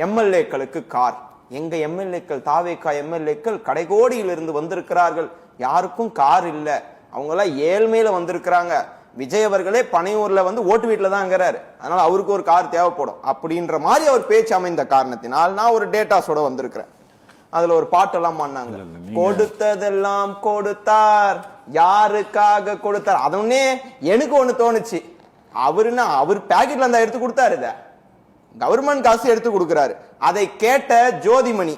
எம்எல்ஏக்களுக்கு car. எங்க எம்எல்ஏக்கள், தாவேகா எம்எல்ஏக்கள் கடைகோடியிலிருந்து வந்திருக்கிறார்கள். யாருக்கும் கார் இல்ல. அவங்க எல்லாம் ஏழ்மையில வந்திருக்கிறாங்க. விஜய் அவர்களே பனையூர்ல வந்து ஓட்டு வீட்டுல தான் இருக்கிறாரு. அதனால அவருக்கு ஒரு கார் தேவைப்படும் அப்படின்ற மாதிரி அவர் பேச்சு அமைந்த காரணத்தினால் நான் ஒரு டேட்டாஸோட வந்திருக்கிறேன். அதுல ஒரு பாட்டெல்லாம் பண்ணாங்க. கொடுத்ததெல்லாம் கொடுத்தார், யாருக்காக கொடுத்தார். அதனே எனக்கு ஒண்ணு தோணுச்சு, அவருன்னா அவர் பாக்கெட்ல இருந்தா எடுத்து கொடுத்தாரு, இத கவர்மெண்ட் காசு எடுத்து கொடுக்கிறாரு. அதை கேட்ட ஜோதிமணி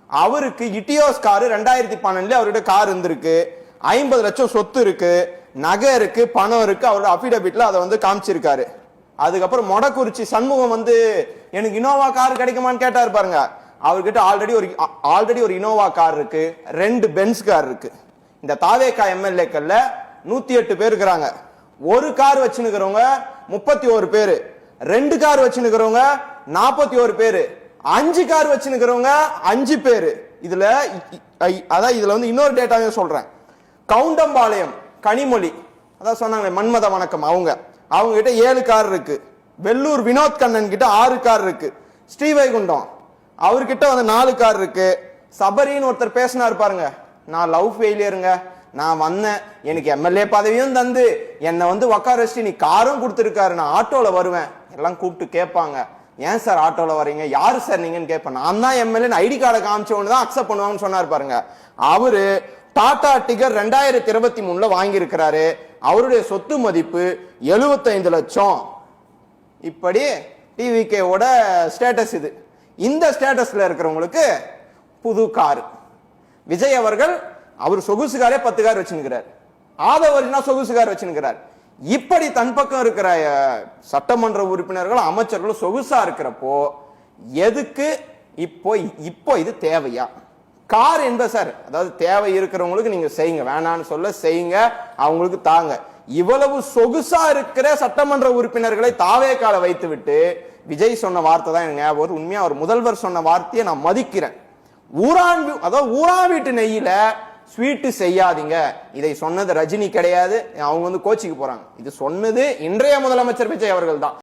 அவருக்கு இட்டியோஸ் காரு 2012 அவர்கிட்ட கார் இருந்திருக்கு, 50 லட்சம் சொத்து இருக்கு, நகை இருக்கு, பணம் இருக்கு. அவரோட அபிடபிட்ல அதை வந்து காமிச்சிருக்காரு. அதுக்கப்புறம் மொடக்குறிச்சி சண்முகம் வந்து எனக்கு இனோவா கார் கிடைக்குமான்னு கேட்டாரு பாருங்க. அவர்கிட்ட ஆல்ரெடி ஒரு இனோவா கார் இருக்கு, 2 பென்ஸ் கார் இருக்கு. இந்த தாவேகா எம்எல்ஏக்கள்ல 108 பேர் இருக்கிறாங்க. ஒரு கார் வச்சுருக்கிறவங்க 31 பேரு, 2 கார் வச்சுருக்கிறவங்க 41 பேரு, 5 கார் வச்சுருக்கிறவங்க 5 பேரு. இதுல வந்து இன்னொரு டேட்டாவையும் சொல்றேன். கவுண்டம்பாளையம் கனிமொழி, அதான் சொன்னாங்களே மன்மத வணக்கம், அவங்க கிட்ட 7 கார் இருக்கு. வெள்ளூர் வினோத் கண்ணன் கிட்ட 6 கார் இருக்கு. ஸ்ரீவைகுண்டம் அவர்கிட்ட வந்து 4 கார் இருக்கு. சபரின்னு ஒருத்தர் பேசினார் பாருங்க, நான் லவ் ஃபெயிலியருங்க, நான் வந்தேன், எனக்கு எம்எல்ஏ பதவியும் தந்து என்னை வந்து உக்கார வச்சு நீ காரும் கொடுத்துருக்காரு, நான் ஆட்டோல வருவேன். எல்லாம் கூப்பிட்டு கேட்பாங்க, ஏன் சார் ஆட்டோல வரீங்க, யாரு சார் நீங்கன்னு கேட்பேன். நான் தான் எம்எல்ஏ, ஐடி கார்டை காமிச்சவனு தான் அக்செப்ட் பண்ணுவாங்கன்னு சொன்னார் பாருங்க. அவரு டாடா டிகர் 2023 வாங்கி இருக்கிறாரு. அவருடைய சொத்து மதிப்பு 75 லட்சம். இப்படி டிவிகேவோட ஸ்டேட்டஸ் இது. இந்த ஸ்டேட்டஸ்ல இருக்கிறவங்களுக்கு புது கார். விஜய் அவர்கள் அவர் சொகுசுகாரே 10 கார் வச்சுக்கிறார். ஆதவர்னா சொகுசுகார் வச்சுக்கிறார். இப்படி தன் பக்கம் இருக்கிற சட்டமன்ற உறுப்பினர்கள் அமைச்சர்களும் சொகுசா இருக்கிறப்போ எதுக்கு இப்போ இது தேவையா? கார் என்பது சார், அதாவது தேவை இருக்கிறவங்களுக்கு நீங்க செய்யுங்க, வேணான்னு சொல்ல செய்யுங்க, அவங்களுக்கு தாங்க. இவ்வளவு சொகுசா இருக்கிற சட்டமன்ற உறுப்பினர்களை தாவேகால வைத்து விட்டு விஜய் சொன்ன வார்த்தை தான் எனக்கு ஞாபகம். உண்மையா அவர் முதல்வர் சொன்ன வார்த்தையை நான் மதிக்கிறேன். ஊரா வீட்டு நெய்யில ஸ்வீட்டு செய்யாதீங்க. இதை சொன்னது ரஜினி கிடையாது, அவங்க வந்து கோச்சிக்கு போறாங்க. இது சொன்னது இன்றைய முதலமைச்சர் விஜய் அவர்கள் தான்.